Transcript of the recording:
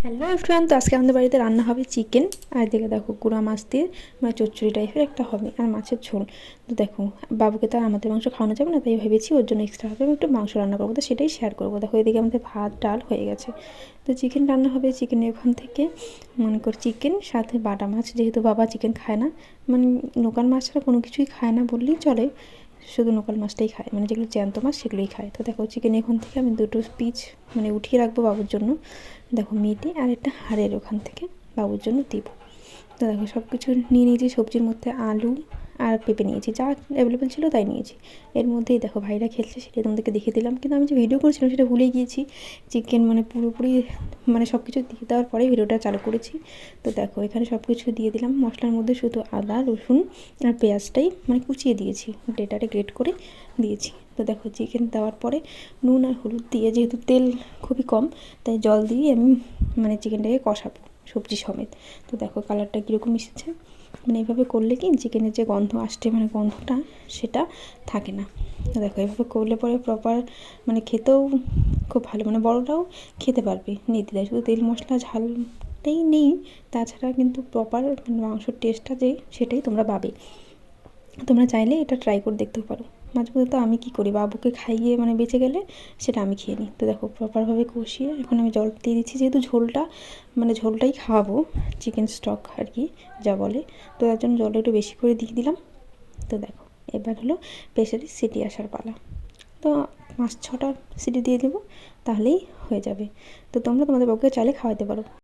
Hello everyone, তো আজকে আমাদের বাড়িতে রান্না হবে চিকেন। আর এদিকে দেখো গুঁড়া মাছ দিয়ে মানে চচ্চড়ি টাইপের একটা হবে, আর মাছের ঝোল। তো দেখো বাবুকে তো আর আমাদের মাংস খাওয়ানো যাবে না, তাই ভেবেছি ওর জন্য এক্সট্রাভাবে আমি একটু মাংস রান্না করবো, তো সেটাই শেয়ার করবো। দেখো এদিকে আমাদের ভাত ডাল হয়ে গেছে, তো চিকেন রান্না হবে। চিকেনের ওখান থেকে মনে কর চিকেন সাথে বাটা মাছ, যেহেতু বাবা চিকেন খায় না, মানে লোকাল মাছ ছাড়া কোনো কিছুই খায় না বললেই চলে, শুধু লোকাল মাছটাই খায়, মানে যেগুলো জ্যান্ত মাছ সেগুলোই খায়। তো দেখো চিকেন এখন থেকে আমি দুটো পিস মানে উঠিয়ে রাখবো বাবুর জন্য। দেখো মেটে আর একটা হাড়ের ওখান থেকে বাবুর জন্য দেবো। তো দেখো সব কিছু নিয়ে নিয়েছি, সবজির মধ্যে আলু আর পেঁপে নিয়েছি, যা অ্যাভেলেবেল ছিল তাই নিয়েছি। এর মধ্যেই দেখো ভাইরা খেলছে, সেটা তোমাদেরকে দেখিয়ে দিলাম, কিন্তু আমি যে ভিডিও করছিলাম সেটা ভুলে গিয়েছি। চিকেন মানে পুরোপুরি মানে সব কিছু দিয়ে দেওয়ার পরেই ভিডিওটা চালু করেছি। তো দেখো এখানে সব কিছু দিয়ে দিলাম, মশলার মধ্যে শুধু আদা রসুন আর পেঁয়াজটাই মানে কুচিয়ে দিয়েছি, ডেটাটা গ্রেট করে দিয়েছি। তো দেখো চিকেন দেওয়ার পরে নুন আর হলুদ দিয়ে, যেহেতু তেল খুবই কম, তাই জল দিয়ে আমি মানে চিকেনটাকে কষাবো সবজি সমেত। তো দেখো কালারটা কীরকম এসেছে, মানে এইভাবে করলে কি চিকেনের যে গন্ধ আসছে, মানে গন্ধটা সেটা থাকে না। তো দেখো এইভাবে করলে পরে প্রপার মানে খেতেও খুব ভালো, মানে বড়োরাও খেতে পারবে নির্দ্বিধায়। শুধু তেল মশলা ঝালটাই নেই, তাছাড়া কিন্তু প্রপার মাংসর টেস্টটা যে সেটাই তোমরা পাবে। তোমরা চাইলে এটা ট্রাই করে দেখতেও পারো। মাঝে মধ্যে তো আমি কী করি, বাবুকে খাইয়ে মানে বেঁচে গেলে সেটা আমি খেয়ে নিই। তো দেখো প্রপারভাবে কষিয়ে এখন আমি জল দিয়ে দিচ্ছি, যেহেতু ঝোলটা মানে ঝোলটাই খাওয়াবো, চিকেন স্টক আর কি যা বলে, তো তার জন্য জলটা একটু বেশি করে দিয়ে দিলাম। তো দেখো এবার হলো প্রেসারে সিটি আসার পালা। তো 5-6টা সিটি দিয়ে দেবো, তাহলেই হয়ে যাবে। তো তোমরা তোমাদের বাবুকে চাইলে খাওয়াতে পারো।